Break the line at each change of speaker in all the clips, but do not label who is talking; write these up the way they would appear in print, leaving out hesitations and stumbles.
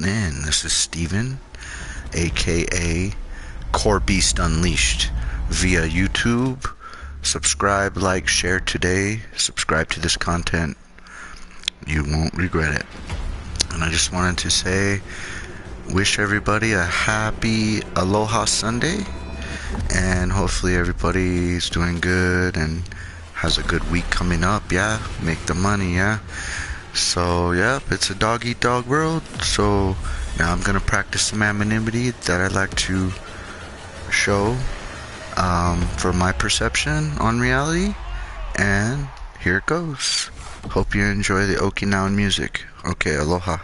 in. This is Steven, aka Core Beast Unleashed, via YouTube. Subscribe, like, share today. Subscribe to this content. You won't regret it. And I just wanted to say, wish everybody a happy Aloha Sunday. And hopefully everybody's doing good and has a good week coming up, yeah? Make the money, yeah? So, yep, it's a dog-eat-dog world. So, now I'm going to practice some anonymity that I like to show for my perception on reality. And here it goes. Hope you enjoy the Okinawan music. Okay, aloha.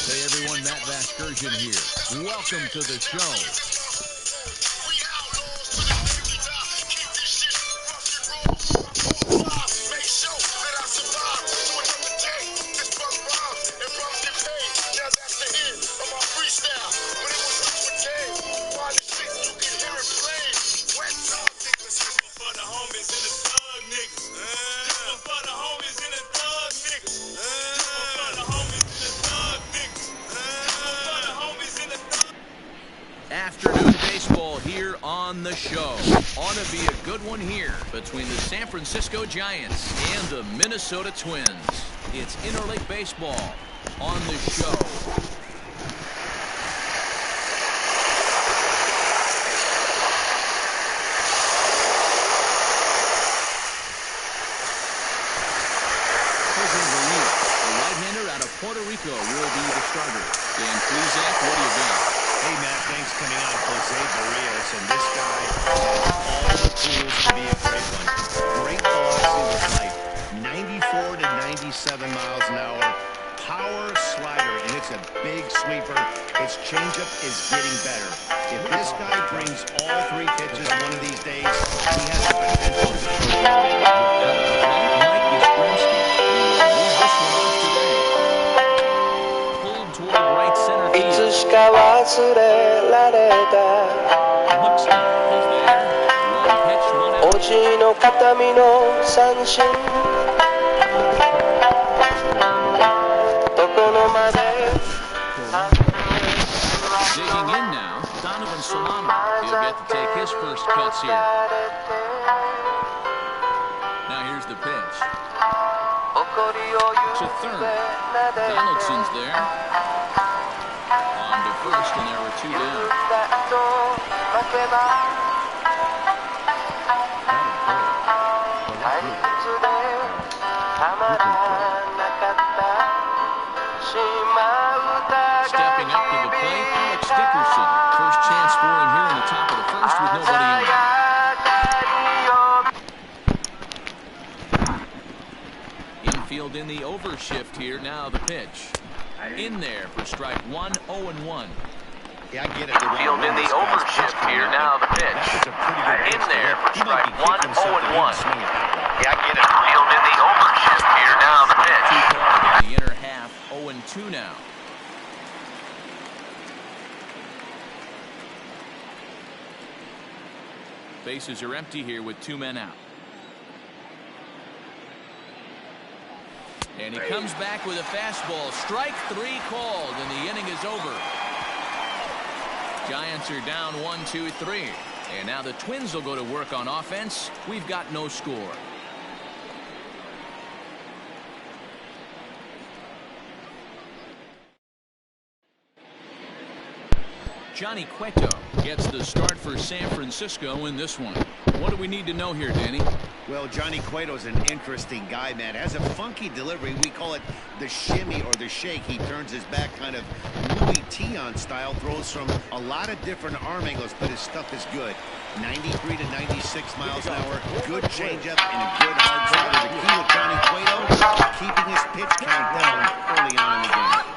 Hey everyone, Matt Vasgersian here. Welcome to the show. Afternoon baseball here on the show. Ought to be a good one here between the San Francisco Giants and the Minnesota Twins. It's interleague baseball on the show. Jose Barria, a right-hander out of Puerto Rico, will be the starter. Dan Plesac, what do you got?
Hey, Matt, thanks for coming on. Jose Barrios, and this guy has all the tools to be a great one. Great velocity with life, 94 to 97 miles an hour, power slider, and it's a big sweeper. His changeup is getting better. If this guy brings all three pitches one of these days, he has the potential to throw
Mike Yastrzemski will move this one off today. Pulled toward right center field.
いつしか忘れられた
Buxton is there. One pitch, one out.
おじの形見の三振どこのまで
Digging in now, Donovan Solano. He'll get to take his first cuts here. Now here's the pitch. To third. Donaldson's there. On to first, and there were two down. Stepping up to the plate, Alex Dickerson. First chance for him here in the top of the first with nobody on. Infield in the overshift here. Now the pitch. In there for strike one, 0-1.
Yeah, I get it.
Field in the overshift here. Now the pitch. In there for strike one, 0-1.
Yeah, I get it.
Field in the overshift here. Now the pitch. In the inner half, 0-2 now. Bases are empty here with two men out. And he comes back with a fastball. Strike three called, and the inning is over. Giants are down 1-2-3. And now the Twins will go to work on offense. We've got no score. Johnny Cueto gets the start for San Francisco in this one. What do we need to know here, Danny?
Well, Johnny Cueto's an interesting guy, man. Has a funky delivery. We call it the shimmy or the shake. He turns his back kind of Louis Tion style, throws from a lot of different arm angles, but his stuff is good. 93 to 96 miles an hour, good changeup and a good hard driver. The key with Johnny Cueto, keeping his pitch count down early on in the game.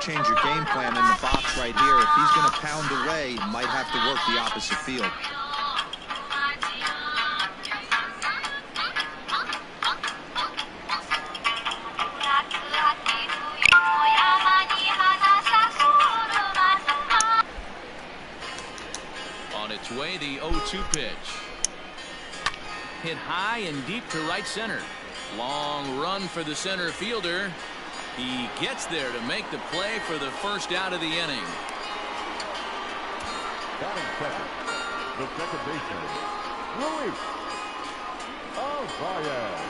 Change your game plan in the box right here. If he's going to pound away, you might have to work the opposite field.
On its way, the 0-2 pitch. Hit high and deep to right center. Long run for the center fielder. He gets there to make the play for the first out of the inning.
Batting second, the second baseman, Luis Arias.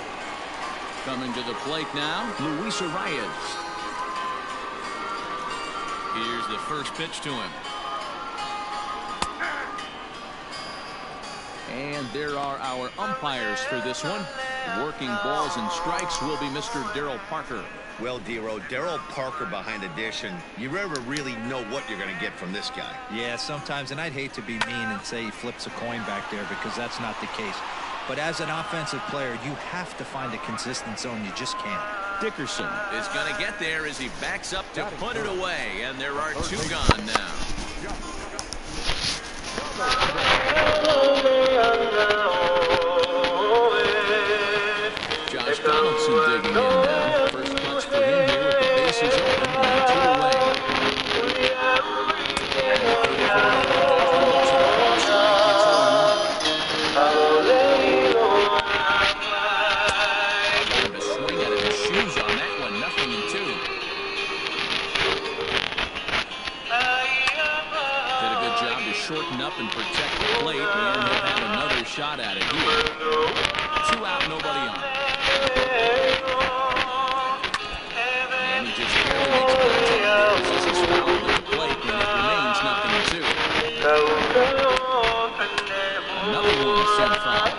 Coming to the plate now, Luis Arias. Here's the first pitch to him. And there are our umpires for this one. Working balls and strikes will be Mr. Daryl Parker.
Well, D-Row, Daryl Parker behind a dish, and you never really know what you're going to get from this guy.
Yeah, sometimes, and I'd hate to be mean and say he flips a coin back there because that's not the case. But as an offensive player, you have to find a consistent zone. You just can't.
Dickerson is going to get there as he backs up to put it away, and there are two gone now. Josh Donaldson digging in now. First punch for him here with the bases open and 2 away. Time to swing out of his shoes on that one. 0-2. Did a good job to shorten up and protect the plate, and he'll have another shot at it here. 2 out, nobody on. And he just barely makes contact. This is foul to the plate, and it remains 0-2. Another one sent foul.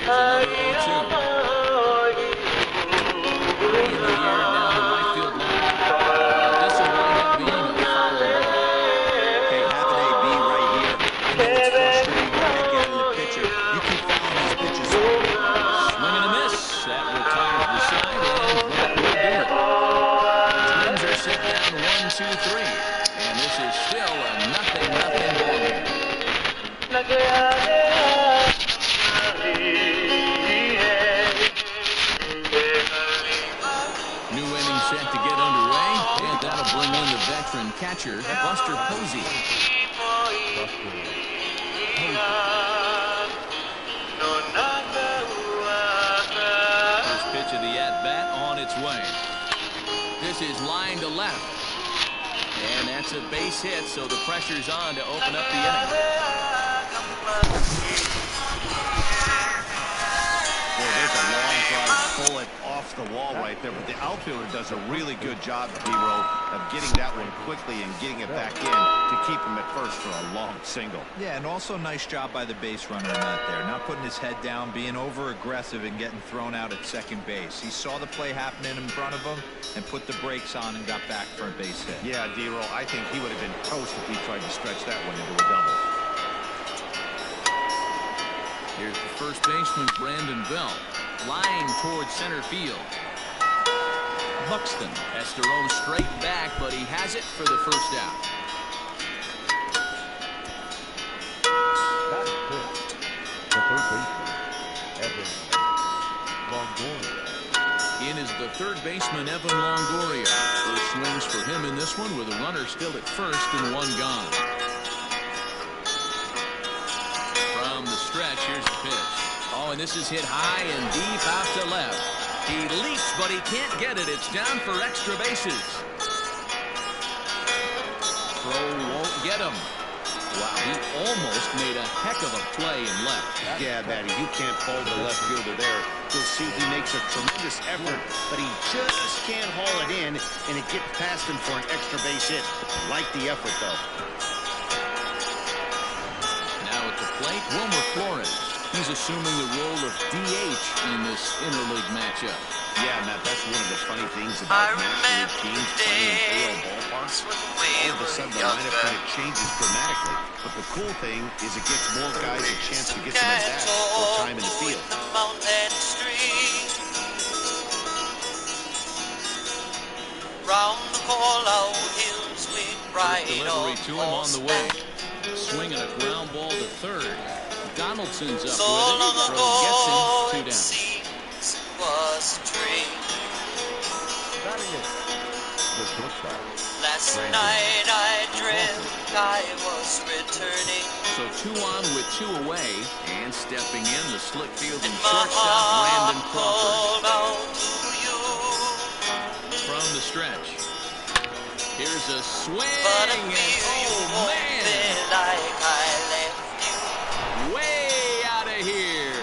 Here's another 0-2. In the air down the right field line. This will wind up being a foul ball.
Okay, have an AB right here. I know it's frustrating to get out of the pitcher. You keep fouling these pitches.
Swing and a miss. That retires the side, and that will do it. Twins are set down 1-2-3, and this is still a 0-0 ball game. New inning set to get underway, and that'll bring in the veteran catcher, Buster Posey. First pitch of the at-bat on its way. This is line to left. And that's a base hit, so the pressure's on to open up the inning.
Boy, there's a long drive bullet off the wall right there, but the outfielder does a really good job, D-Row, of getting that one quickly and getting it back in to keep him at first for a long single.
Yeah, and also nice job by the base runner in that there. Not putting his head down, being over-aggressive and getting thrown out at second base. He saw the play happening in front of him and put the brakes on and got back for a base hit.
Yeah, D-Row, I think he would have been toast if he tried to stretch that one into a double.
Here's the first baseman, Brandon Belt, flying towards center field. Buxton has to roam straight back, but he has it for the first out.
Batting fifth, the third baseman, Evan Longoria.
In is the third baseman, Evan Longoria. First swings for him in this one with a runner still at first and 1 gone. now, and this is hit high and deep out to left. He leaps, but he can't get it. It's down for extra bases. Throw won't get him. Wow, he almost made a heck of a play in left.
Yeah, Matty, you can't fold the left fielder there. You'll see he makes a tremendous effort, but he just can't haul it in, and it gets past him for an extra base hit. Like the effort, though.
Now at the plate, Wilmer Flores. He's assuming the role of DH in this interleague matchup.
Yeah, Matt, that's one of the funny things about National League teams playing in rural ballparks. All of a sudden, the lineup kind of changes dramatically. But the cool thing is it gets more guys a chance to get some at-bats or time in the field.
Round the call-out hills we ride
delivery to him on the way. Swinging a ground ball to third. Donaldson's up
so long
with it.
ago,
Gets him 2
it
down.
seems it was a dream.
The shortstop.
Last night I dreamt I was returning.
So 2 on with 2 away. And stepping in, the slick field and
And my
shortstop,
heart
Brandon Crawford.
called out to you.
From the stretch. Here's a swing,
But I
and
feel you
oh
won't
man,
feel like I left you.
way out of here.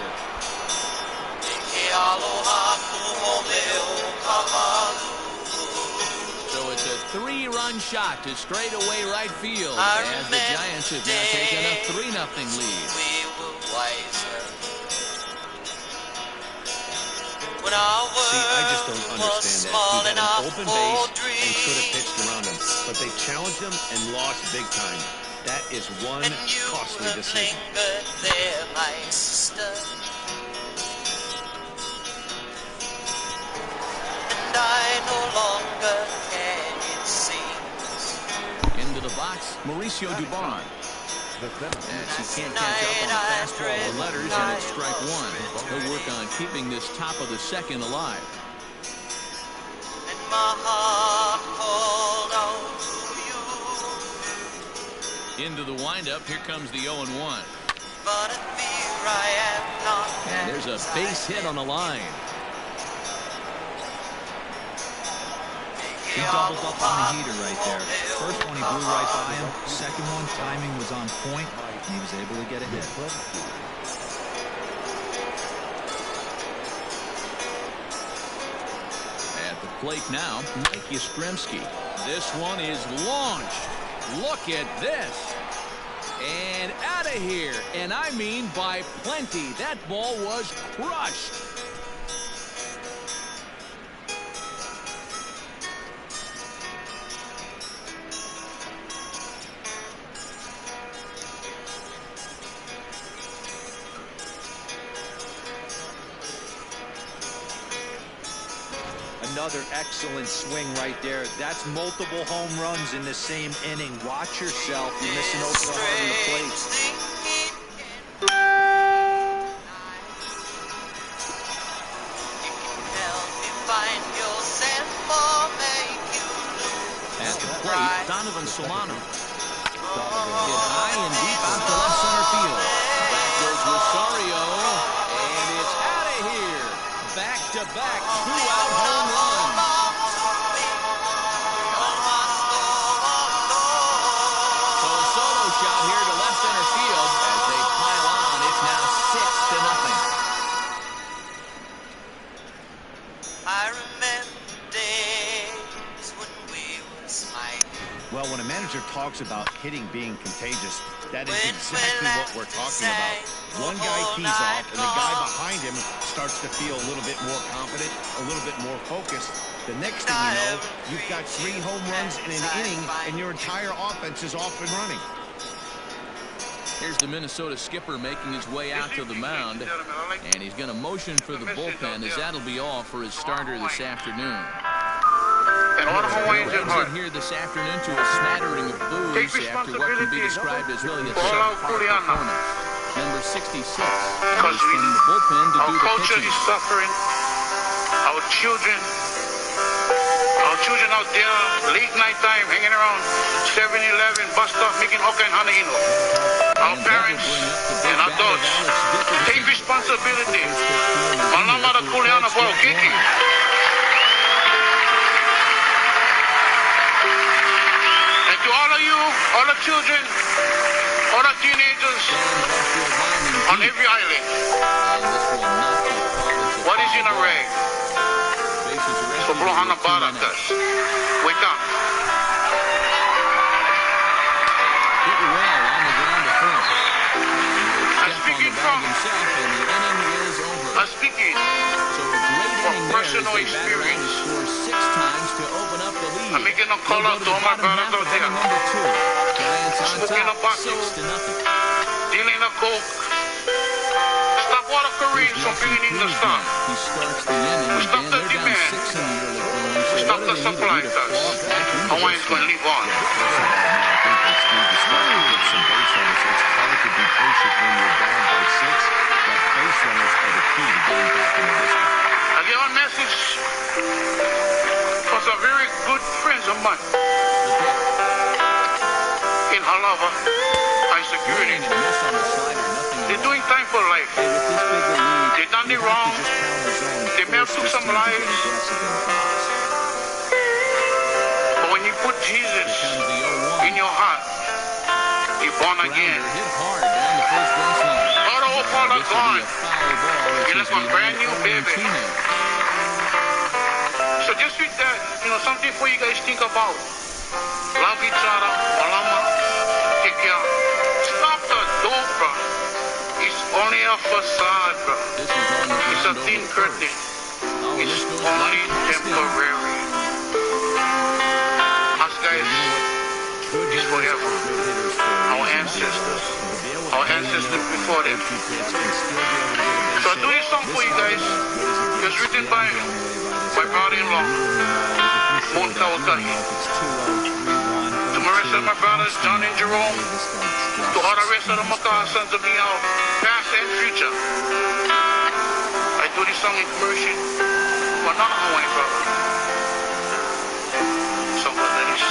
So it's a 3-run shot to straightaway right field
I
as the Giants have now taken a 3-0 lead.
We were wiser. When our
See, I just don't
world was
understand
small
that. He had
enough
an open
for
base and
dreams.
could have pitched around him. But they challenged him and lost big time. That is one
And you
costly
have
decision.
lingered there, my sister. And I no longer can, it seems.
Into the box, Mauricio Dubon.
The center.
As he can't catch up on the fastball or letters, and it's strike 1. He'll work on keeping this top of the second alive.
And my heart called out to you.
Into the windup, here comes the 0-1.
But in fear I am not.
And there's a base hit on the line.
He doubled up on the heater right there. First one he blew right by him. Second one, timing was on point, and he was able to get a hit.
At the plate now, Mike Yastrzemski. This one is launched. Look at this. And out of here. And I mean by plenty. That ball was crushed.
Another excellent swing right there. That's multiple home runs in the same inning. Watch yourself. You're missing over the heart of the plate.
At the plate, Donovan Solano. Hit high and deep out to left center field. Back goes Rosario, and it's out of here. Back-to-back 2-out home runs. So a solo shot here to left center field as they pile on. It's now 6-0.
I remember days when we were smiling.
Well, when a manager talks about hitting being contagious, that is exactly what we're talking about. One guy tees off, and the guy behind him starts to feel a little bit more confident, a little bit more focused. The next thing you know, you've got 3 home runs in an inning, and your entire offense is off and running.
Here's the Minnesota skipper making his way out to the mound, and he's going to motion for the bullpen as that'll be all for his starter this afternoon. Brings it here this afternoon to a smattering of boos after what can be described as really a subpar performance. Number 66 comes from the bullpen to do the
culture
pitching.
is suffering. Our children out there, late night time, hanging around 7-Eleven, bus stop, making all kind of Our
And that will
parents
bring up the big
and
bat of
adults
Alex Dickerson.
take responsibility. responsibility. Malama da kuleana for kiki. And to all of you, all the children, all the teenagers on every island, what is in a rag? So Blohana Barakas. Wake up. I'm speaking from personal experience. I'm making a call out to all my brothers out there. Smoking a bottle, dealing a coke. Stop water Koreans from bringing in the stuff. We stop the demand. We stop the supply tax. Hawaii's going to live on. I get one message from some very good friends of mine in Halava, high security. They're doing time for life. They done it wrong. They may have took some lives. But when you put Jesus in your heart, you're born again. All the old part are gone. You're like a brand new baby. So just with that, something for you guys think about. Love each other. Malama. Take care. Stop the dope, bro. It's only a facade, bro. It's a thin curtain. It's only temporary. Us guys is forever. Our ancestors before them. So I do this song for you guys. It's written by my brother-in-law, Moon Kawakahi. To my rest of my brothers, John and Jerome. To all the rest of the Makaha sons of Miao, past and future. I do this song in commercial for another Hawaiian brother. So what that is.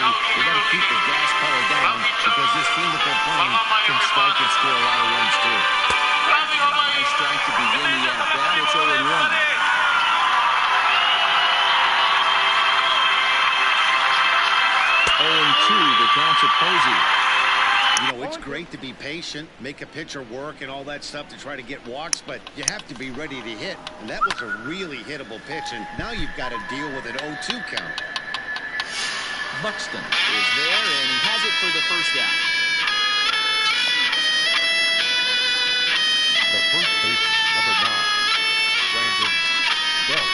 they got to keep the gas pedal down because this team that they're playing can strike and score a lot of runs too.
Nice strike to begin the at-bat. It's 0-1. 0-2, the count to Posey.
You know, it's great to be patient, make a pitcher work and all that stuff to try to get walks, but you have to be ready to hit. And that was a really hittable pitch, and now you've got to deal with an 0-2 count.
Buxton is there, and he has it for the first out.
The first baseman, number 9, Brandon Belt.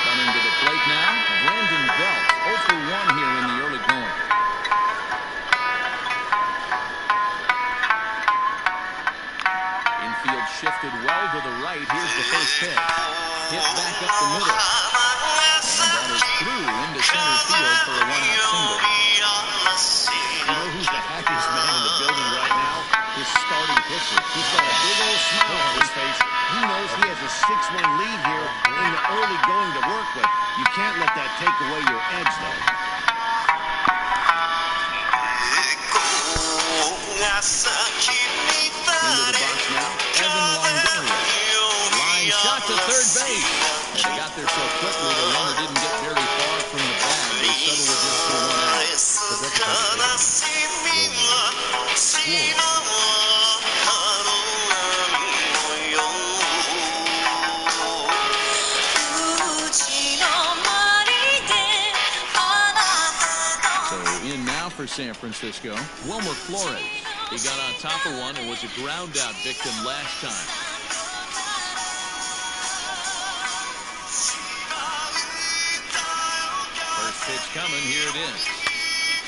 Coming to the plate now, Brandon Belt. 0 for 1 here in the early going. Infield shifted well to the right. Here's the first pitch. Hit back up the middle. And that is through into center field for a one-out single.
You know who's the happiest man in the building right now? His starting pitcher. He's got a big old smile on his face. He knows he has a 6-1 lead here in the early going to work with. You can't let that take away your edge, though.
Into the box now, Evan Longoria. Line shot to third base. And they got there so quickly the runner didn't get very far from the bag. They settled with just for 1 out. So in now for San Francisco, Wilmer Flores. He got on top of one and was a ground out victim last time. First pitch coming, here it is.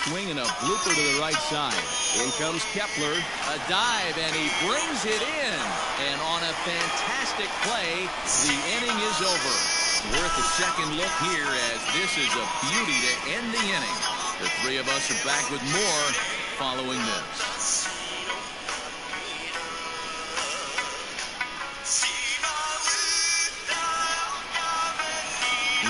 Swinging a blooper to the right side. In comes Kepler, a dive, and he brings it in. And on a fantastic play, the inning is over. Worth a second look here as this is a beauty to end the inning. The three of us are back with more following this.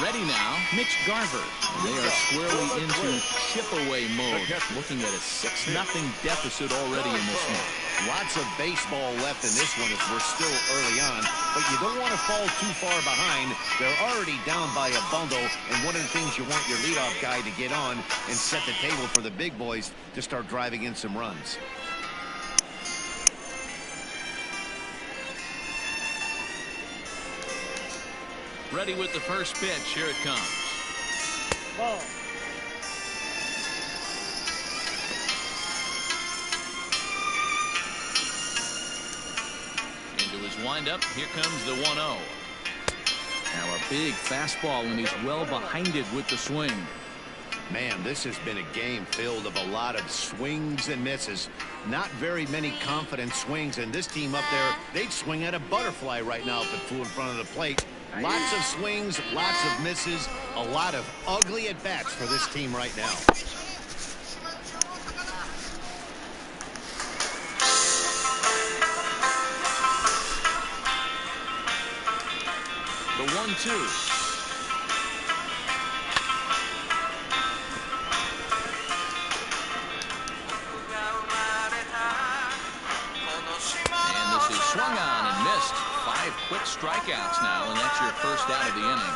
Ready now, Mitch Garver. They are squarely into chip-away mode, looking at a 6-0 deficit already in this one.
Lots of baseball left in this one as we're still early on, but you don't want to fall too far behind. They're already down by a bundle, and one of the things you want your leadoff guy to get on and set the table for the big boys to start driving in some runs.
Ready with the first pitch. Here it comes. Ball. Into his windup. Here comes the 1-0. Now a big fastball, and he's well behind it with the swing.
Man, this has been a game filled of a lot of swings and misses. Not very many confident swings, and this team up there, they'd swing at a butterfly right now if it flew in front of the plate. Lots of swings, lots of misses, a lot of ugly at-bats for this team right now.
The 1-2. Swung on and missed. 5 quick strikeouts now, and that's your first out of the inning.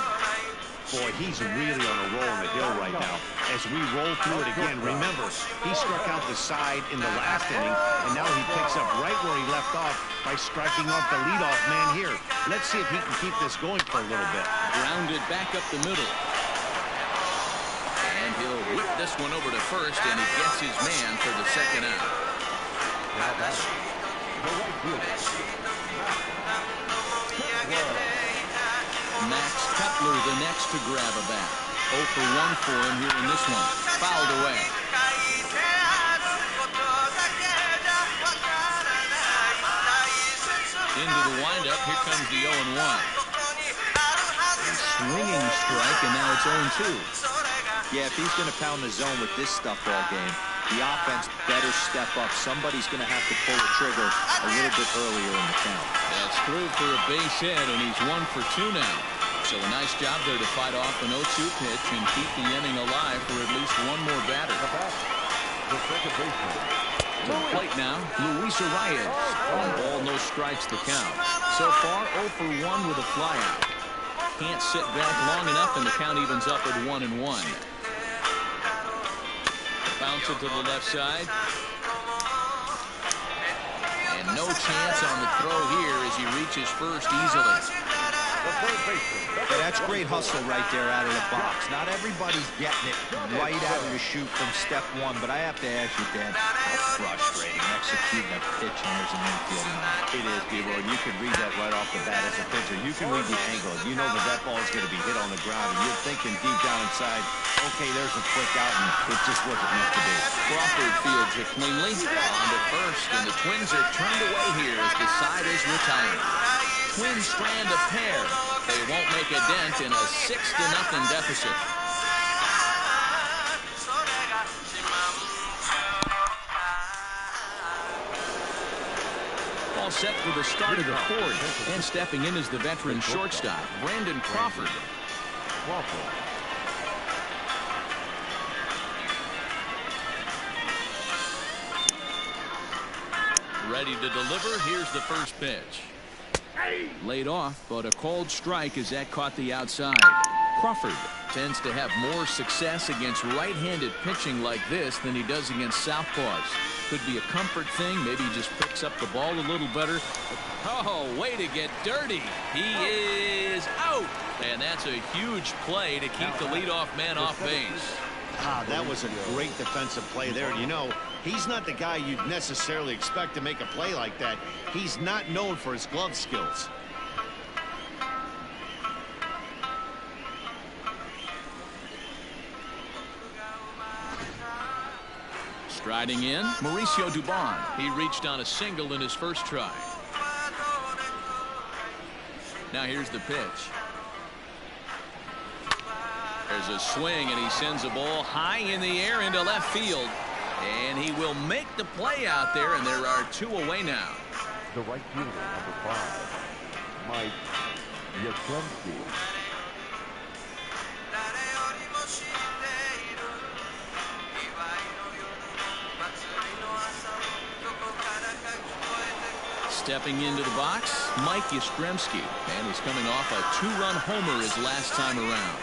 Boy, he's really on a roll on the hill right now. As we roll through it again, remember, he struck out the side in the last inning, and now he picks up right where he left off by striking off the leadoff man here. Let's see if he can keep this going for a little bit.
Grounded back up the middle. And he'll whip this one over to first, and he gets his man for the second out. Max Kepler the next to grab a bat. 0 for 1 for him here in this one. Fouled away. Into the windup. Here comes the 0-1. A swinging strike, and now it's 0-2.
Yeah, if he's going to pound the zone with this stuff all game, the offense better step up. Somebody's going to have to pull the trigger a little bit earlier in the count.
That's through for a base hit, and he's 1 for 2 now. So a nice job there to fight off an 0-2 pitch and keep the inning alive for at least one more batter.
The second baseman.
To the plate now, Luis Arias. On ball, no strikes the count. So far, 0 for 1 with a flyout. Can't sit back long enough, and the count evens up at 1-1. Bounce it to the left side. And no chance on the throw here as he reaches first easily.
Yeah, that's great hustle right there out of the box. Not everybody's getting it right out of the chute from step one, but I have to ask you, Dan, how frustrating executing a pitch and there's an infield line.
It is, D-Roy. You can read that right off the bat as a pitcher. You can read the angle. You know that ball is going to be hit on the ground, and you're thinking deep down inside, okay, there's a quick out, and it just wasn't meant to be.
Crawford fields it cleanly. On to first, and the Twins are turned away here as the side is retired. Twins strand a pair. They won't make a dent in a 6-0 deficit. All set for the start of the fourth. And stepping in is the veteran shortstop, Brandon Crawford. Ready to deliver. Here's the first pitch. Laid off, but a cold strike as that caught the outside. Crawford tends to have more success against right-handed pitching like this than he does against southpaws. Could be a comfort thing. Maybe he just picks up the ball a little better. Oh, way to get dirty. He is out. And that's a huge play to keep the leadoff man off base.
That was a great defensive play there. You know, he's not the guy you'd necessarily expect to make a play like that. He's not known for his glove skills.
Striding in, Mauricio Dubon. He reached on a single in his first try. Now here's the pitch. There's a swing, and he sends a ball high in the air into left field. And he will make the play out there, and there are 2 away now.
The right fielder, number 5, Mike Yastrzemski.
Stepping into the box, Mike Yastrzemski, and he's coming off a 2-run homer his last time around.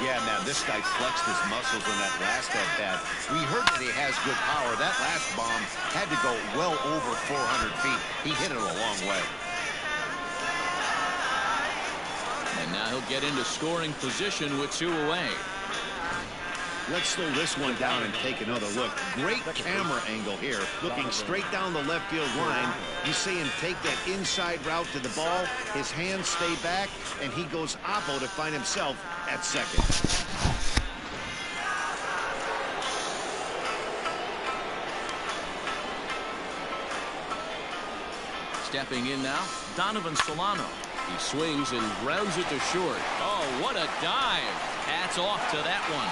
Yeah, now this guy flexed his muscles in that last at-bat. We heard that he has good power. That last bomb had to go well over 400 feet. He hit it a long way.
And now he'll get into scoring position with 2 away.
Let's slow this one down and take another look. Great camera angle here, looking straight down the left field line. You see him take that inside route to the ball. His hands stay back, and he goes oppo to find himself at second.
Stepping in now, Donovan Solano. He swings and grounds it to short. Oh, what a dive. Hats off to that one.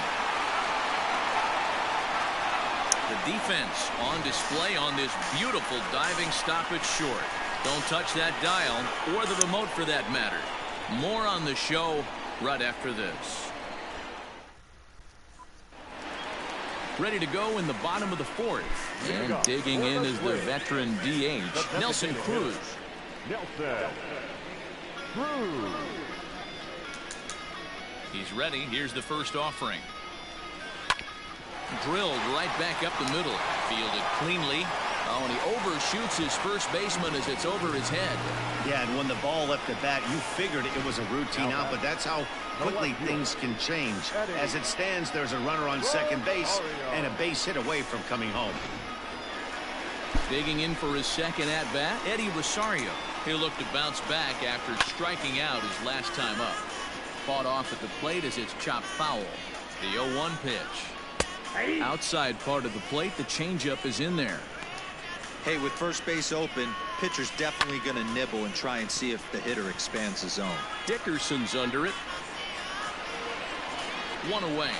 The defense on display on this beautiful diving stop at short. Don't touch that dial or the remote for that matter. More on the show right after this. Ready to go in the bottom of the fourth. And digging in is the veteran DH, Nelson Cruz.
Nelson Cruz.
He's ready. Here's the first offering. Drilled right back up the middle. Fielded cleanly. Oh, and he overshoots his first baseman as it's over his head.
Yeah, and when the ball left the bat, you figured it was a routine out, but that's how quickly things can change. As it stands, there's a runner on second base and a base hit away from coming home.
Digging in for his second at-bat, Eddie Rosario. He'll look to bounce back after striking out his last time up. Fought off at the plate as it's chopped foul. The 0-1 pitch. Outside part of the plate, the changeup is in there.
Hey, with first base open, pitcher's definitely going to nibble and try and see if the hitter expands the zone.
Dickerson's under it. 1 away.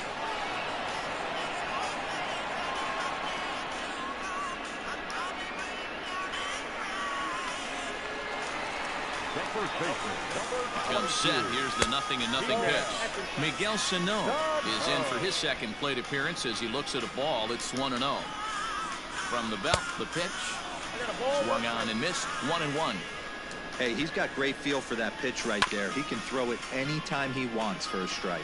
The first baseman, number
Comes set. Here's the 0-0 pitch. Miguel Sano is in for his second plate appearance as he looks at a ball. It's 1-0. From the belt, the pitch. Swung on and missed. 1-1.
Hey, he's got great feel for that pitch right there. He can throw it anytime he wants for a strike.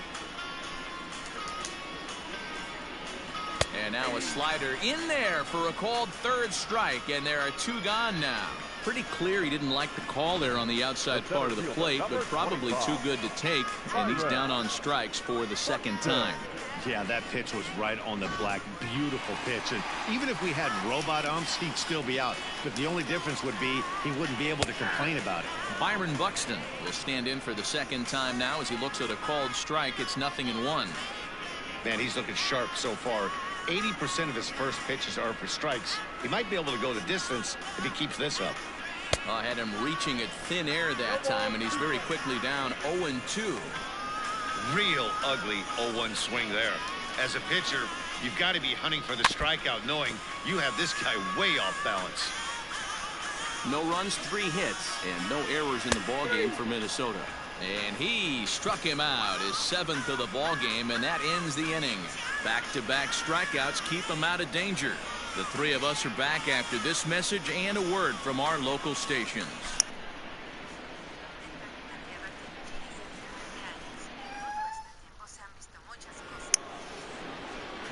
And now a slider in there for a called third strike, and there are 2 gone now. Pretty clear he didn't like the call there on the outside part of the plate, but probably too good to take, and he's down on strikes for the second time.
Yeah, that pitch was right on the black. Beautiful pitch. And even if we had robot umps, he'd still be out. But the only difference would be he wouldn't be able to complain about it.
Byron Buxton will stand in for the second time now as he looks at a called strike. It's 0-1.
Man, he's looking sharp so far. 80% of his first pitches are for strikes. He might be able to go the distance if he keeps this up.
I had him reaching at thin air that time, and he's very quickly down 0-2.
Real ugly 0-1 swing there. As a pitcher, you've got to be hunting for the strikeout, knowing you have this guy way off balance.
No runs, 3 hits, and no errors in the ballgame for Minnesota. And he struck him out, his 7th of the ballgame, and that ends the inning. Back-to-back strikeouts keep him out of danger. The 3 of us are back after this message and a word from our local stations.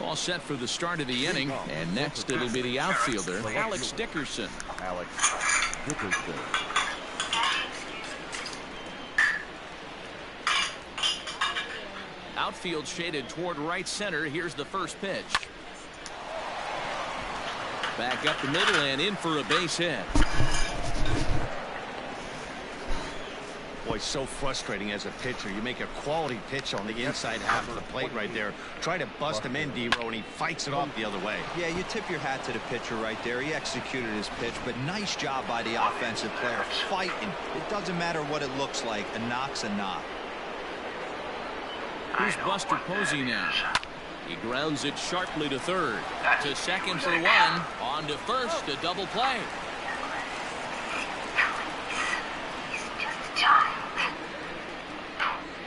All set for the start of the inning, and next it'll be the outfielder, Alex Dickerson.
Alex Dickerson.
Outfield shaded toward right center. Here's the first pitch. Back up the middle and in for a base hit.
Boy, so frustrating as a pitcher. You make a quality pitch on the inside half of the plate right there. Try to bust him in, D-Row, and he fights it off the other way.
Yeah, you tip your hat to the pitcher right there. He executed his pitch, but nice job by the offensive player. Fighting. It doesn't matter what it looks like. A knock's a knock.
Here's Buster Posey now. He grounds it sharply to third. To second for 1. On to first, a double play.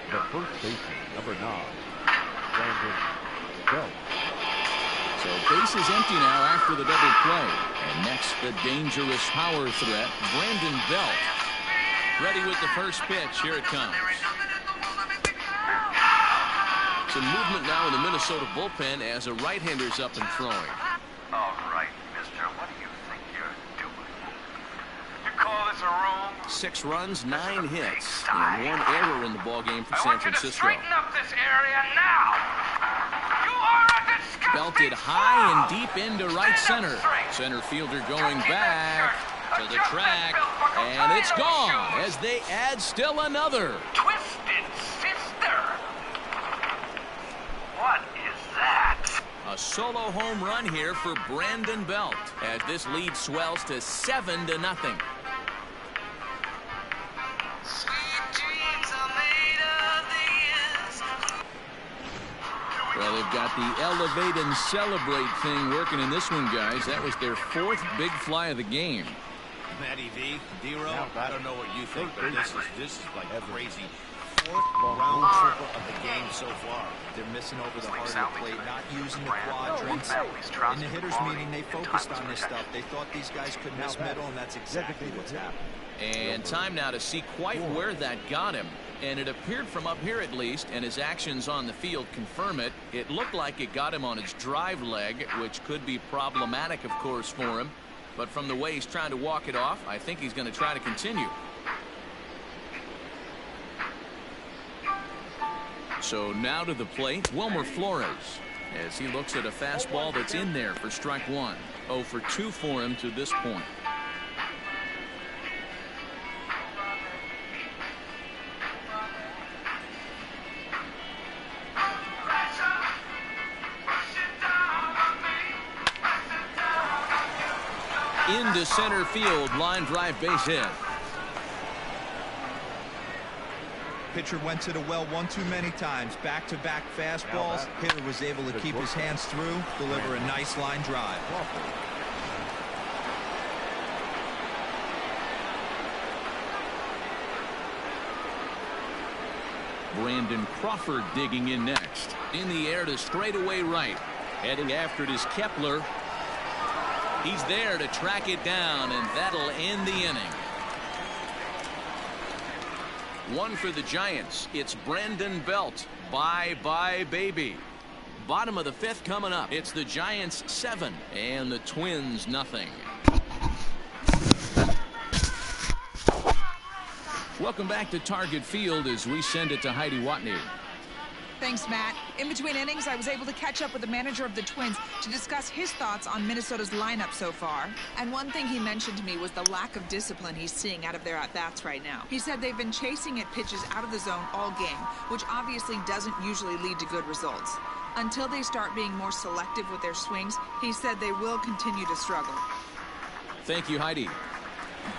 The first baseman, number 9, Brandon Belt.
So base is empty now after the double play. And next, the dangerous power threat, Brandon Belt. Ready with the first pitch. Here it comes. Some movement now in the Minnesota bullpen as a right-hander's up and throwing.
All right, mister. What do you think you're doing? You call this a room?
6 runs, 9 hits, and 1 error in the ballgame for San Francisco.
I want you to straighten up this area now. You are a disgusting
Belted high and deep into right center. Center fielder going back to the track, and it's gone as they add still another.
Twisted sister. What is that?
A solo home run here for Brandon Belt as this lead swells to 7-0. Well, they've got the elevate and celebrate thing working in this one, guys. That was their 4th big fly of the game.
Matty V, D-Row, I don't know what you think, but this is like crazy. 4th round triple of the game so far.
They're missing over the heart of the plate, not using the quadrants. In the hitters meeting, they focused on this stuff. They thought these guys could miss middle, and that's exactly what's happened.
And time now to see quite where that got him. And it appeared from up here at least, and his actions on the field confirm it. It looked like it got him on his drive leg, which could be problematic, of course, for him. But from the way he's trying to walk it off, I think he's going to try to continue. So now to the plate, Wilmer Flores, as he looks at a fastball that's in there for strike 1. 0 for 2 for him to this point. Into center field, line drive base hit.
Pitcher went to the well one too many times. Back-to-back fastballs. Hitter was able to keep his hands through, deliver a nice line drive.
Brandon Crawford digging in next. In the air to straightaway right. Heading after it is Kepler. He's there to track it down, and that'll end the inning. One for the Giants. It's Brandon Belt. Bye-bye, baby. Bottom of the fifth coming up. It's the Giants 7 and the Twins nothing. Welcome back to Target Field as we send it to Heidi Watney.
Thanks, Matt. In between innings, I was able to catch up with the manager of the Twins to discuss his thoughts on Minnesota's lineup so far. And one thing he mentioned to me was the lack of discipline he's seeing out of their at-bats right now. He said they've been chasing at pitches out of the zone all game, which obviously doesn't usually lead to good results. Until they start being more selective with their swings, he said they will continue to struggle.
Thank you, Heidi.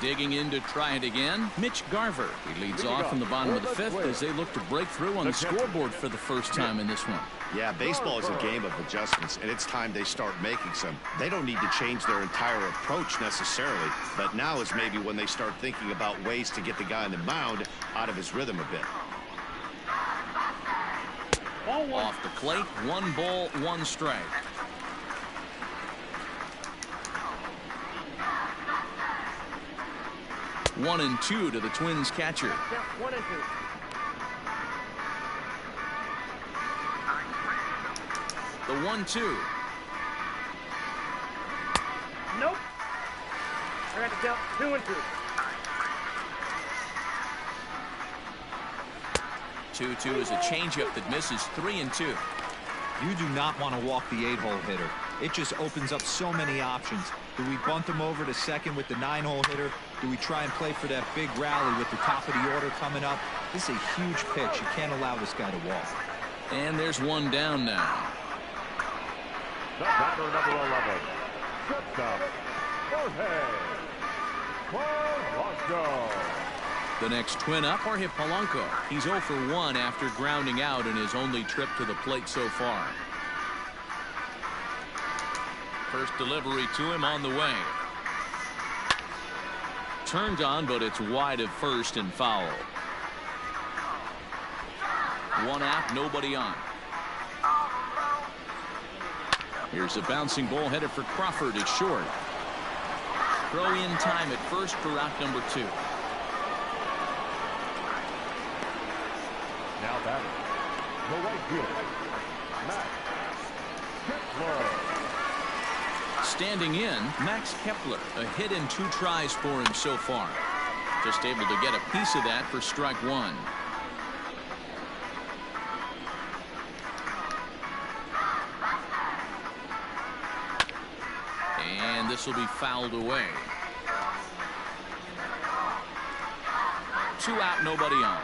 Digging in to try it again, Mitch Garver. He leads off in the bottom of the fifth as they look to break through on the scoreboard for the first time in this one.
Yeah, baseball is a game of adjustments, and it's time they start making some. They don't need to change their entire approach necessarily, but now is maybe when they start thinking about ways to get the guy on the mound out of his rhythm a bit.
Off the plate, 1 ball, 1 strike. One and 2 to the Twins catcher.
Yeah, 1 and 2.
The 1-2.
Nope. I got to count 2 and 2.
2-2 is a changeup that misses. 3 and 2.
You do not want to walk the 8-hole hitter. It just opens up so many options. Do we bunt him over to second with the 9-hole hitter? Do we try and play for that big rally with the top of the order coming up? This is a huge pitch. You can't allow this guy to walk.
And there's one down now.
The batter, number 11. Shortstop, Jorge Polanco.
The next Twin up, Jorge Polanco. He's 0 for 1 after grounding out in his only trip to the plate so far. First delivery to him on the way. Turned on, but it's wide of first and foul. 1 out, nobody on. Here's a bouncing ball headed for Crawford at short. Throw in time at first for out number 2.
Now batting, the right fielder, Max Kepler.
Standing in, Max Kepler, a hit in 2 tries for him so far. Just able to get a piece of that for strike 1. And this will be fouled away. 2 out, nobody on.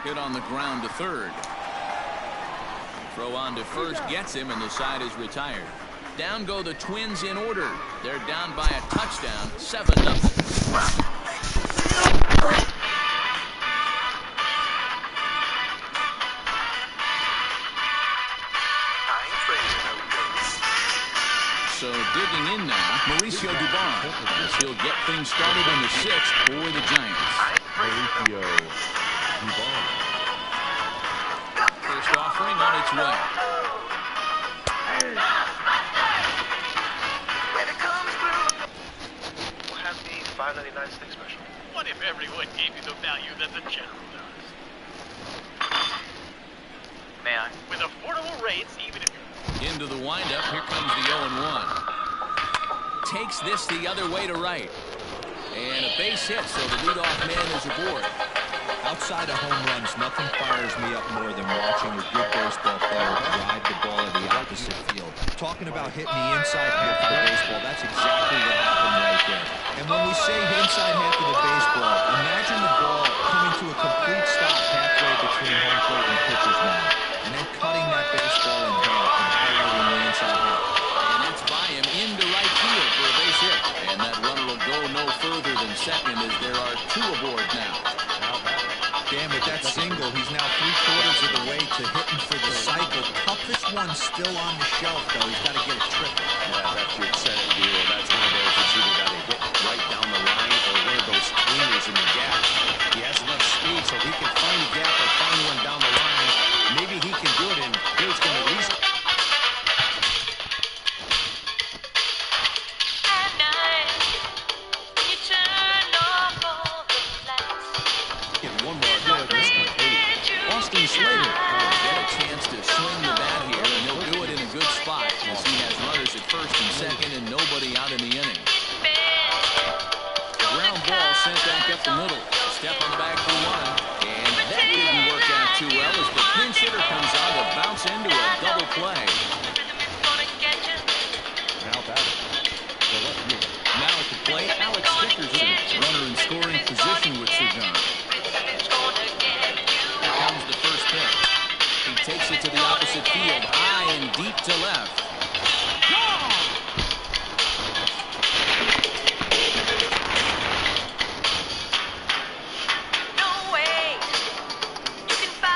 Hit on the ground to third. Throw on to first gets him, and the side is retired. Down go the Twins in order. They're down by a touchdown, 7-0. So digging in now, Mauricio Dubon. He'll get things started in the 6th for the Giants.
Mauricio Dubon.
First offering on its way.
We'll have the $5.99 steak special.
What if everyone gave you the value that the General does?
May I?
With affordable rates, even if you...
Into the windup, here comes the 0-1. Takes this the other way to right. And a base hit, so the leadoff man is aboard.
Outside of home runs, nothing fires me up more than watching a good baseball player drive the ball to the opposite field. Talking about hitting the inside half of the baseball, that's exactly what happened right there. And when we say inside half of the baseball, imagine the ball coming to a complete stop halfway between home plate and pitcher's mound, and then cutting that baseball in half and highlighting the inside half.
And that's by him into right field for a base hit. And that runner will go no further than second as there are 2 aboard now.
Damn, with that single, he's now 3/4 of the way to hitting for the cycle. Toughest one still on the shelf, though. He's got to get a triple.
Yeah, that's your set, Hero. That's one of those that's either got to hit right down the line or one of those cleaners in the
up the middle. Step on the bag for one. And that didn't work out too well as the pinch hitter comes on to bounce into a double play. Now at the plate, Alex Dickerson, runner in scoring position with Sagan. Here comes the first pitch. He takes it to the opposite field, high and deep to left.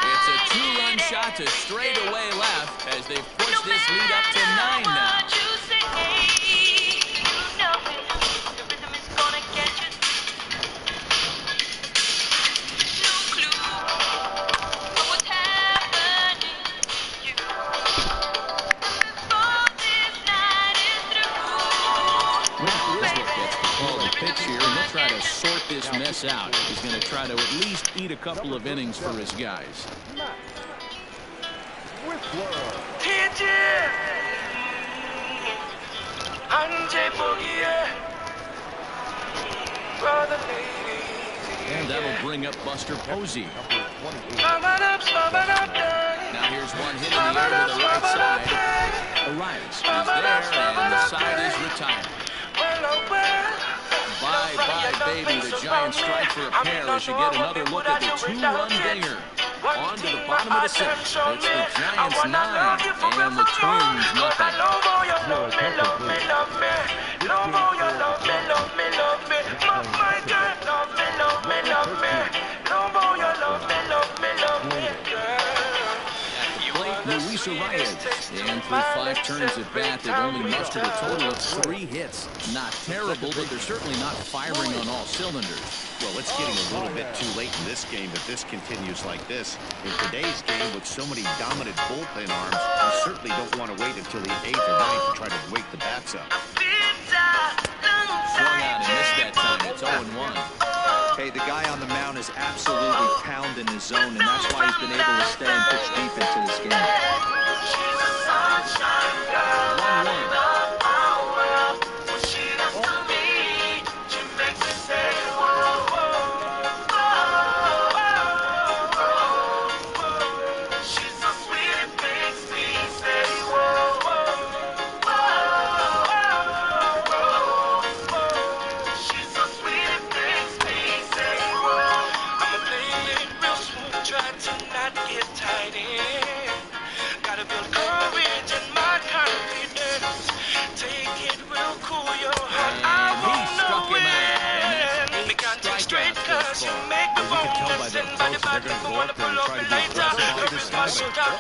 It's a two-run shot to straightaway left as they've pushed this lead up to 9 now. This mess out. He's going to try to at least eat a couple of innings for his guys. And that'll bring up Buster Posey. Now here's one hit in the air to the right side. Arias is there, and the side is retired. Bye-bye, baby. The Giants strike for a pair as you get another look at the two-run dinger. On to the bottom of the 6th. It's the Giants 9 and the Twins nothing. Luis Arias, and through 5 turns at bat, they've only mustered a total of 3 hits. Not terrible, but they're certainly not firing on all cylinders.
Well, it's getting a little bit too late in this game if this continues like this. In today's game, with so many dominant bullpen arms, you certainly don't want to wait until the 8th or 9th to try to wake the bats up.
Swung out and missed that time. It's 0-1.
Hey, the guy on the mound is absolutely pounding his zone, and that's why he's been able to stay and pitch deep into this game.
1-1.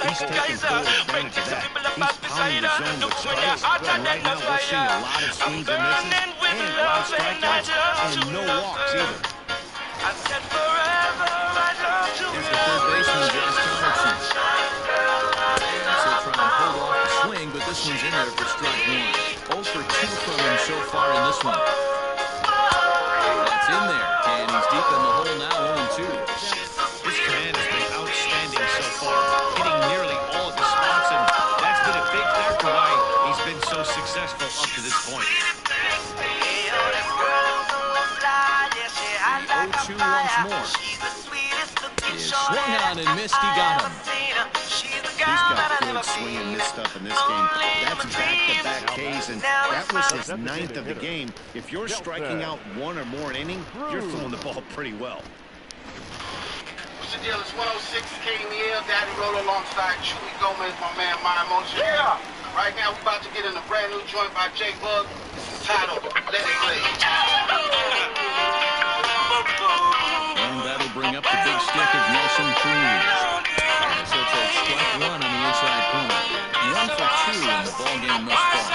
He's taking full advantage of that. He's pounding the zone with strikes. And right now we're seeing a lot of swings and misses, and a lot of strikeouts, and no walks either.
Here's the third baseman, Josh Donaldson. So trying to hold off the swing, but this one's in there for strike 1. 0 for 2 from him so far in this one. That's in there, and he's deep in the hole now, 0-2.
This command has been outstanding so far, hitting nearly all of the spots, and that's been a big factor why he's been so successful up to this point.
The 0-2 once more. Is swung on and missed. He got him.
He's got good swing and miss stuff in this game. That's back-to-back Ks, and that was his 9th of the game. If you're striking out 1 or more an inning, you're throwing the ball pretty well.
What's the deal? It's 106 KMEL, Daddy Roll alongside Chewy Gomez, my man, My Emotion. Yeah! Right now, we're about to get in a brand new joint by J Bug. Titled Let It Play.
And that'll bring up the big stick of Nelson Cruz. So it's a strike 1 on the inside corner. 1 for 2 in the ballgame thus far.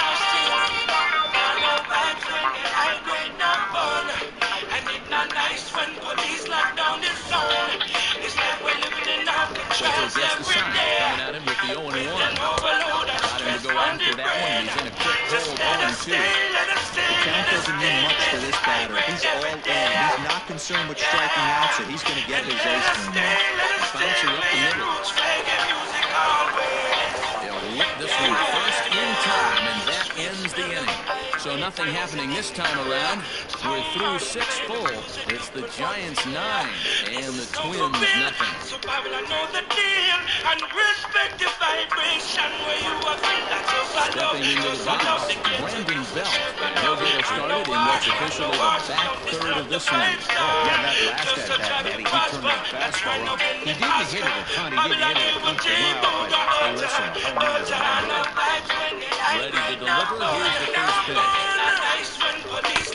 Soto gets the sign, coming at him with the 0-1. Got him to go out for that one. He's in a quick hold, 0-2.
The count doesn't mean much for this batter. He's all in. He's not concerned with striking out, so he's going to get his ace from him.
Bouncer up the middle. They'll hit this one first in time, and that ends the inning. So So nothing happening this time around. We're through 6 full. It's the Giants 9 and the Twins nothing. Stepping into the box, Brandon Belt. He'll get us started in what's officially the back third of this one.
Yeah, that last at bat, Matty, he turned that fastball around. He didn't hit it a ton. He didn't hit it a bunch of miles, but hey, listen, home run is a home run.
Ready to deliver. Here's the first pitch.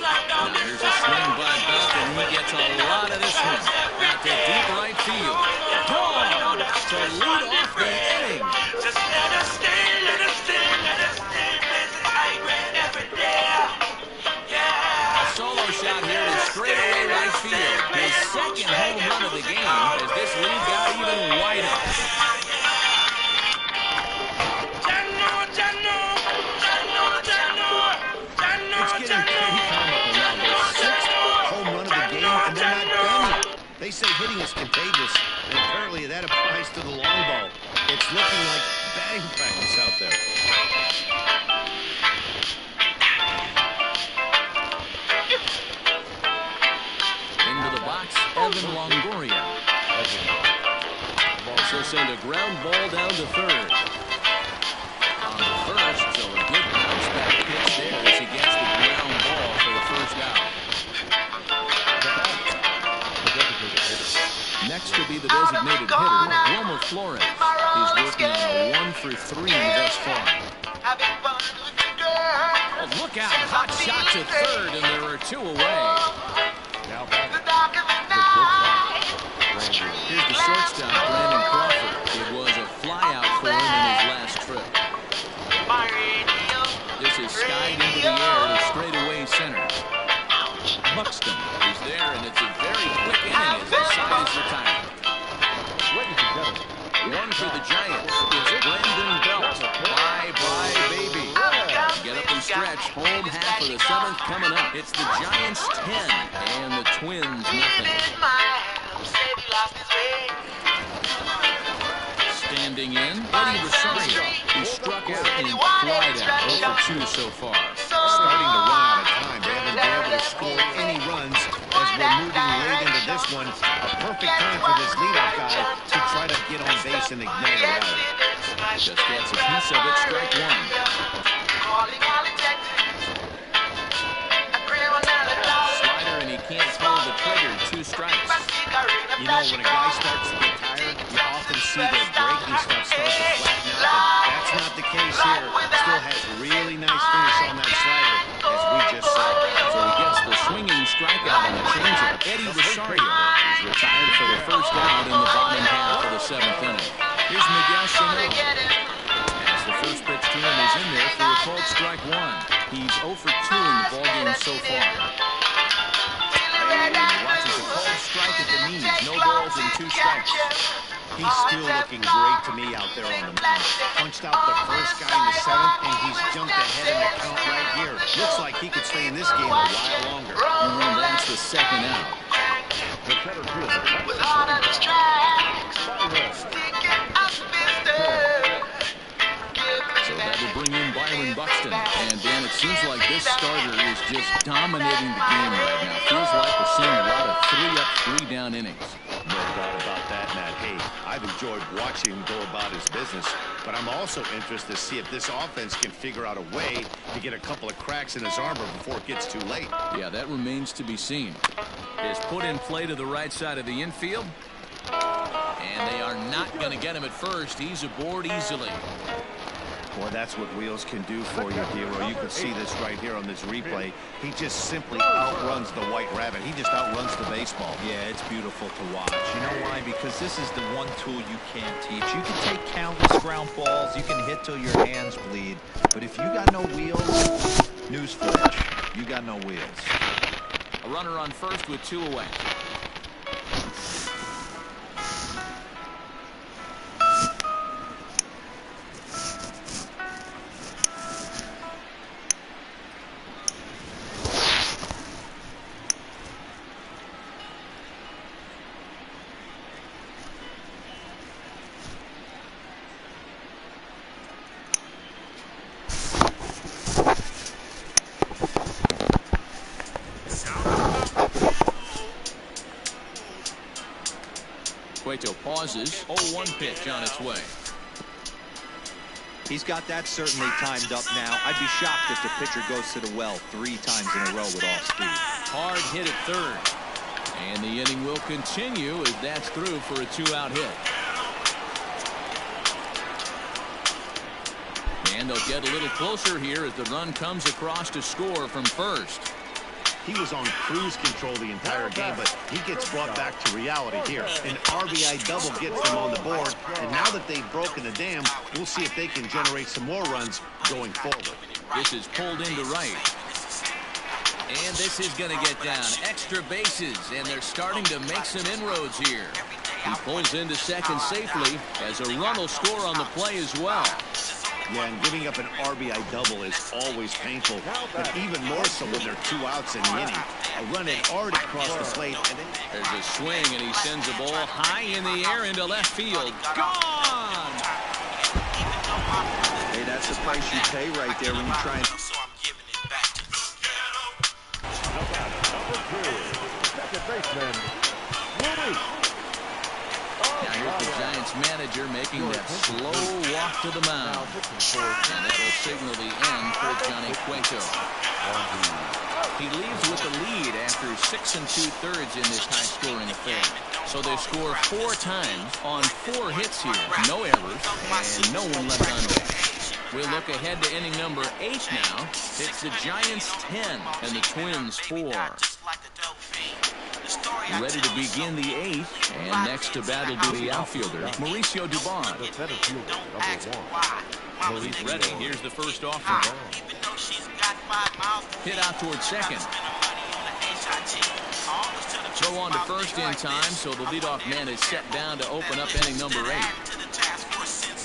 Now here's a swing by Belt, and he gets a lot of this one. Out to deep right field. Gone to lead off the inning. A solo shot here to straightaway right field. His second home run of the game as this lead got even wider.
It's getting pretty comical now. The 6th home run of the game, and they're not done yet. They say hitting is contagious, and apparently that applies to the long ball. It's looking like batting practice out there.
Into the box, Evan Longoria. This will send a ground ball down to third. On the first, so a good bounce back pitch there as he gets the ground ball for the first out. Next to be the designated hitter, Wilmer Flores. He's working on a 1-for-3 thus far. Oh, look out, hot shot to third, and there are 2 away.
Now back.
Here's the shortstop, Brandon Crawford. It was a flyout for him in his last trip. This is skied into the air to straightaway center. Buxton is there, and it's a very quick inning as the side is retired. One for the Giants. It's Brandon Belt. Bye-bye, baby. Get up and stretch. Home half of the 7th coming up. It's the Giants 10 and the Twins nothing. Standing in, Eddie Rosario, who struck out and flied out 0 for 2 so far.
Starting to run out of time. They haven't been able to score any runs as we're moving late into this one. A perfect time for this leadoff guy to try to get on base and ignite a rally.
Just gets a piece of it, strike 1. Slider, and he can't pull the trigger, 2 strikes.
You know, when a guy starts to get tired, you often see their breaking stuff start to flatten out, but that's not the case here. Still has really nice finish on that slider, as we just saw.
So he gets the swinging strikeout on the changeup. Eddie Rosario is retired for the first out in the bottom half of the 7th inning. Here's Miguel Sano. As the first pitch to him is in there for a called strike 1. He's 0 for 2 in the ballgame so far. And he watches a called strike at the knees. No balls and 2 strikes.
He's still looking great to me out there on the mound. Punched out the first guy in the 7th, and he's jumped ahead in the count right here. Looks like he could stay in this game a while longer.
And that's the 2nd out.
The center fielder.
So that will bring in Byron Buxton. And Dan, it seems like this starter is just dominating the game right now. Feels like we're seeing a lot of 3-up, 3-down innings.
No doubt about that, Matt. Hey, I've enjoyed watching him go about his business, but I'm also interested to see if this offense can figure out a way to get a couple of cracks in his armor before it gets too late.
Yeah, that remains to be seen. Is put in play to the right side of the infield. And they are not going to get him at first. He's aboard easily.
Boy, that's what Wheels can do for you, Dero. You can see this right here on this replay. He just simply outruns the White Rabbit. He just outruns the baseball.
Yeah, it's beautiful to watch. You know why? Because this is the one tool you can't teach. You can take countless ground balls. You can hit till your hands bleed. But if you got no wheels, newsflash, you got no wheels.
A runner on first with 2 away. Cueto pauses. 0-1 pitch on its way.
He's got that certainly timed up now. I'd be shocked if the pitcher goes to the well 3 times in a row with off speed.
Hard hit at third. And the inning will continue as that's through for a 2-out hit. And they'll get a little closer here as the run comes across to score from first.
He was on cruise control the entire game, but he gets brought back to reality here. An RBI double gets them on the board, and now that they've broken the dam, we'll see if they can generate some more runs going forward.
This is pulled into right. And this is going to get down. Extra bases, and they're starting to make some inroads here. He pulls into second safely as a run will score on the play as well.
Yeah, and giving up an RBI double is always painful, but even more so when there are 2 outs in the inning. A run had already crossed the plate. And then
there's a swing, and he sends the ball high in the air into left field. Gone!
Hey, that's the price you pay right there when you try and...
Number 2, second baseman, Louis.
Now here's the Giants manager making that slow walk to the mound. And that'll signal the end for Johnny Cueto. He leaves with the lead after 6 2/3 in this high-scoring affair. So they score 4 times on 4 hits here. No errors and no one left on base. We'll look ahead to inning number 8 now. It's the Giants 10 and the Twins 4. Ready to begin the 8th, and next to battle will be the outfielder, Mauricio Dubon. He's ready. Here's the first offering. Hit out towards second. Throw on to first in time, so the leadoff man is set down to open up inning number 8.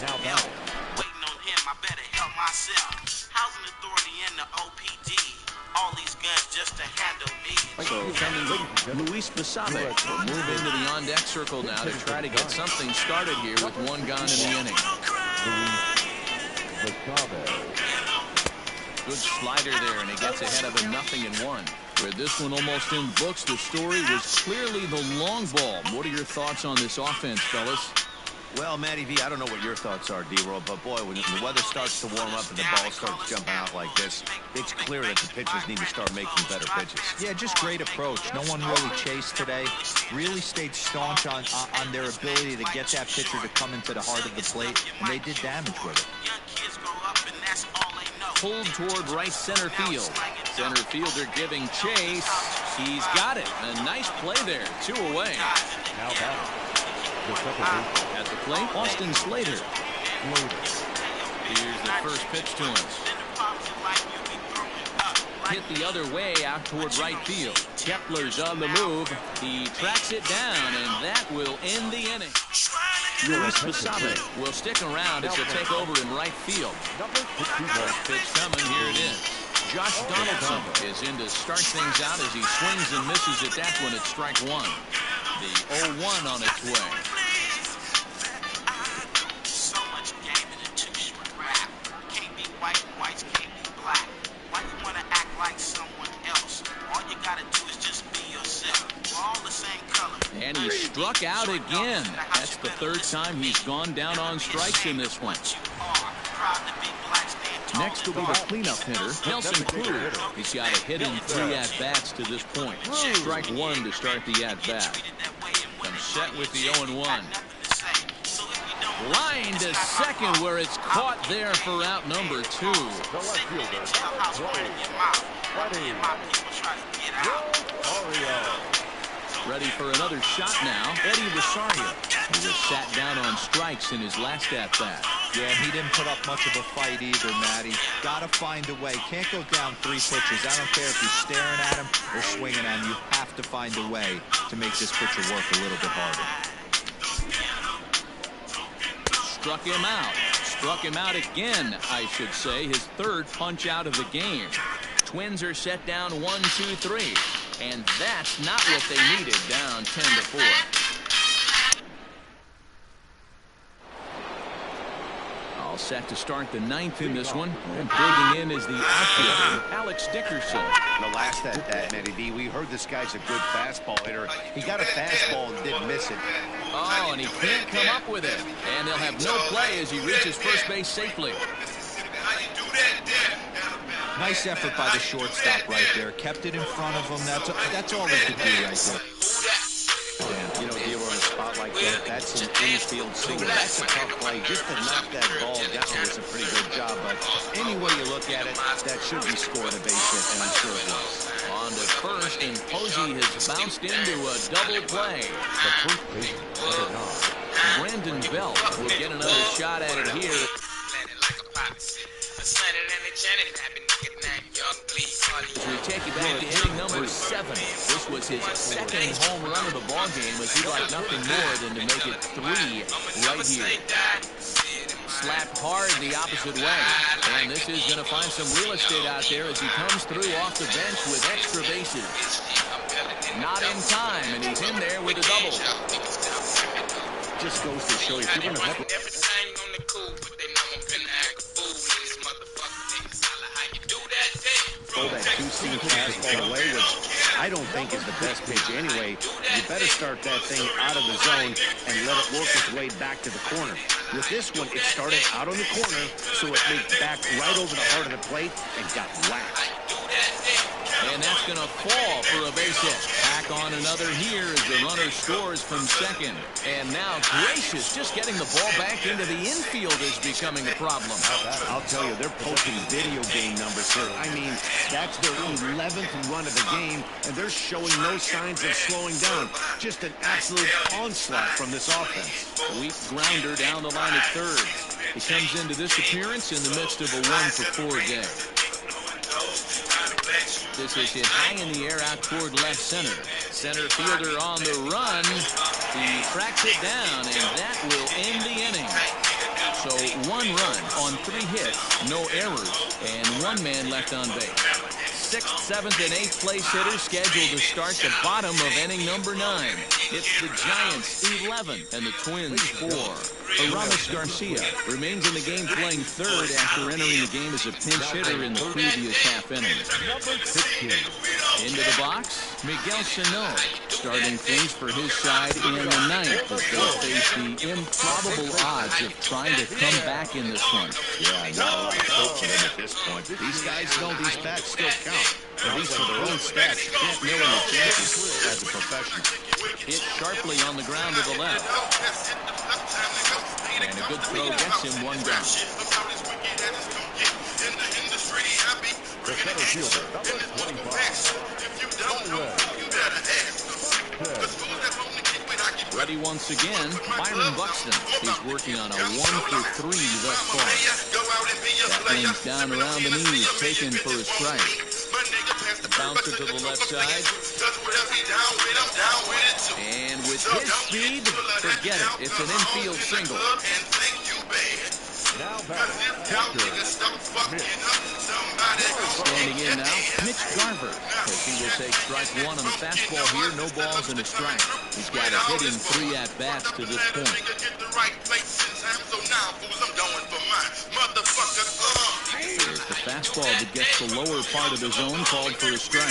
Now battle.
Waiting on him, I better help myself. Housing Authority and the OPD. All these guns just to handle me.
So coming Luis Basabe will move into the on-deck circle now to try to get something started here with 1 gone in the inning. Good slider there, and he gets ahead of a 0-1. With this one almost in the books, the story was clearly the long ball. What are your thoughts on this offense, fellas?
Well, Matty V, I don't know what your thoughts are, D-Roll, but boy, when the weather starts to warm up and the ball starts jumping out like this, it's clear that the pitchers need to start making better pitches.
Yeah, just great approach. No one really chased today. Really stayed staunch on their ability to get that pitcher to come into the heart of the plate, and they did damage with it.
Pulled toward right center field. Center fielder giving chase. He's got it. A nice play there. 2 away.
Now battle.
At the plate, Austin Slater. Here's the first pitch to him. Hit the other way out toward right field. Kepler's on the move. He tracks it down, and that will end the inning. Luis Basabe will stick around as he'll take over in right field. First pitch coming. Here it is. Josh Donaldson is in to start things out as he swings and misses at that one at strike 1. The 0-1 on its way. And he struck out again. That's the 3rd time he's gone down on strikes in this one. Next will be the cleanup hitter, Nelson Cruz. He's got a hit in 3 at-bats to this point. Strike 1 to start the at-bat. Comes set with the 0-1. Line to second where it's caught there for out number 2. Ready for another shot now, Eddie Rosario. He was sat down on strikes in his last at-bat.
Yeah, he didn't put up much of a fight either, Matty. Gotta find a way. Can't go down 3 pitches. I don't care if you're staring at him or swinging at him. You have to find a way to make this pitcher work a little bit harder.
Struck him out. Struck him out again, I should say. His 3rd punch out of the game. Twins are set down 1-2-3. And that's not what they needed, down 10-4. I'll set to start the ninth in this one. And digging in is the outfielder, Alex Dickerson.
The last at that, Matty D, we heard this guy's a good fastball hitter. He got a fastball and didn't miss it.
Oh, and he can't come up with it. And they'll have no play as he reaches first base safely.
Nice effort by the shortstop right there. Kept it in front of him. That's all he could do right there.
You know, if you were on a spot like that, that's an infield single. That's a tough play. Just to knock that ball down is a pretty good job. But any way you look at it, that should be scored a base hit, and I'm sure it was.
On to first, and Posey has bounced into a double play.
The first baseman, number 9.
Brandon Belt will get another shot at it here. As we take you back to inning number 7, this was his second home run of the ball game, as he'd like nothing more than to make it 3 right here. Slapped hard the opposite way, and this is going to find some real estate out there as he comes through off the bench with extra bases. Not in time, and he's in there with a double.
Just goes to show you, if you're going to have throw that two-seam fastball away, which I don't think is the best pitch anyway. You better start that thing out of the zone and let it work its way back to the corner. With this one, it started out on the corner, so it moved back right over the heart of the plate and got whacked.
And that's going to fall for a base hit. Back on another here as the runner scores from second. And now Gracious just getting the ball back into the infield is becoming a problem.
I'll tell you, they're posting video game numbers here. I mean, that's their 11th run of the game, and they're showing no signs of slowing down. Just an absolute onslaught from this offense.
Weak grounder down the line at third. He comes into this appearance in the midst of a 1-for-4 day. This is hit high in the air out toward left center. Center fielder on the run. He tracks it down, and that will end the inning. So 1 run on 3 hits, no errors, and 1 man left on base. 6th, 7th, and 8th place hitters scheduled to start the bottom of inning number 9. It's the Giants 11 and the Twins 4. Aramis Garcia remains in the game playing third after entering the game as a pinch hitter in the previous half inning. Into the box, Miguel Sano starting things for his side in the 9th as they face the improbable odds of trying to come back in this one.
Yeah, not a lot of hope for them at this point. These guys know these bats still count. At least for their own stats, you can't nail in the chances as a professional.
Hit sharply on the ground to the left. And a good throw gets him 1 down.
The center fielder, number 25.
Ready once again, Byron Buxton. He's working on a 1-for-3 thus far. That one's down around the knees, taken for a strike. Bouncer to the left side. And with his speed, forget it. It's an infield single.
Now batting,
Standing in now, Mitch Garver, as he will take strike 1 on the fastball here. No balls and a strike. He's got a hit in 3 at-bats to this point. Here's the fastball that gets the lower part of the zone, called for a strike.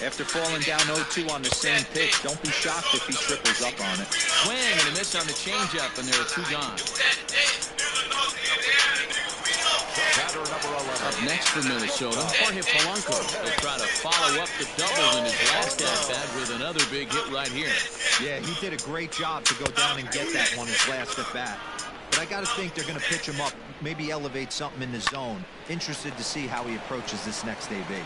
After falling down 0-2 on the same pitch, don't be shocked if he triples up on it.
Swing and a miss on the changeup, and there are 2 gone. Up next for Minnesota, Jorge Polanco will try to follow up the double in his last at-bat with another big hit right here.
Yeah, he did a great job to go down and get that one his last at-bat. But I got to think they're going to pitch him up, maybe elevate something in the zone. Interested to see how he approaches this next AB.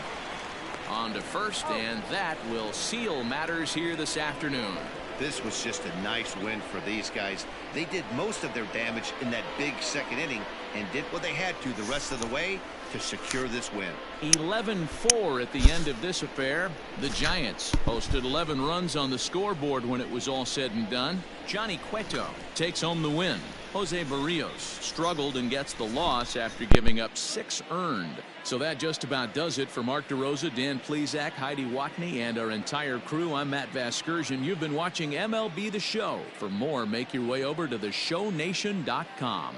On to first, and that will seal matters here this afternoon.
This was just a nice win for these guys. They did most of their damage in that big second inning and did what they had to the rest of the way to secure this win.
11-4 at the end of this affair. The Giants posted 11 runs on the scoreboard when it was all said and done. Johnny Cueto takes home the win. Jose Barrios struggled and gets the loss after giving up 6 earned. So that just about does it for Mark DeRosa, Dan Plesac, Heidi Watney, and our entire crew. I'm Matt Vasgersian. You've been watching MLB The Show. For more, make your way over to theshownation.com.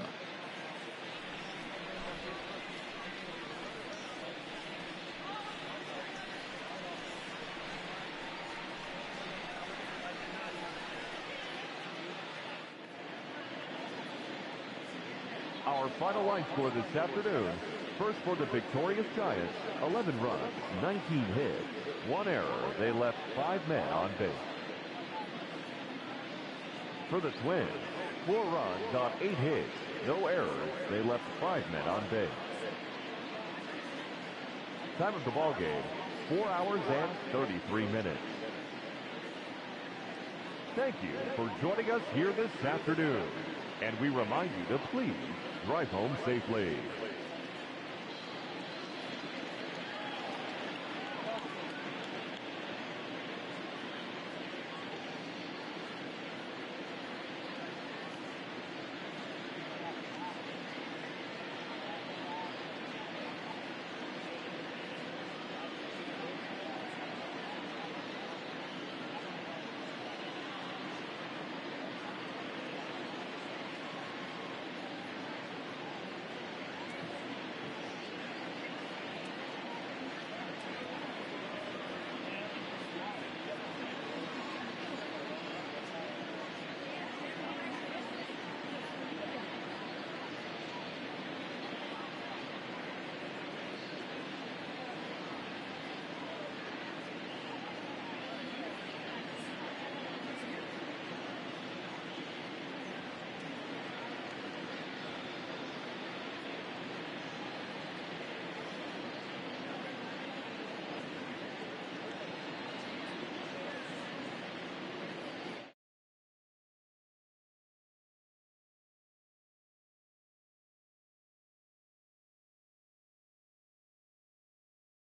Our final line score this afternoon. First for the victorious Giants, 11 runs, 19 hits, 1 error. They left 5 men on base. For the Twins, 4 runs on 8 hits, no errors. They left 5 men on base. Time of the ball game, 4 hours and 33 minutes. Thank you for joining us here this afternoon. And we remind you to please drive home safely.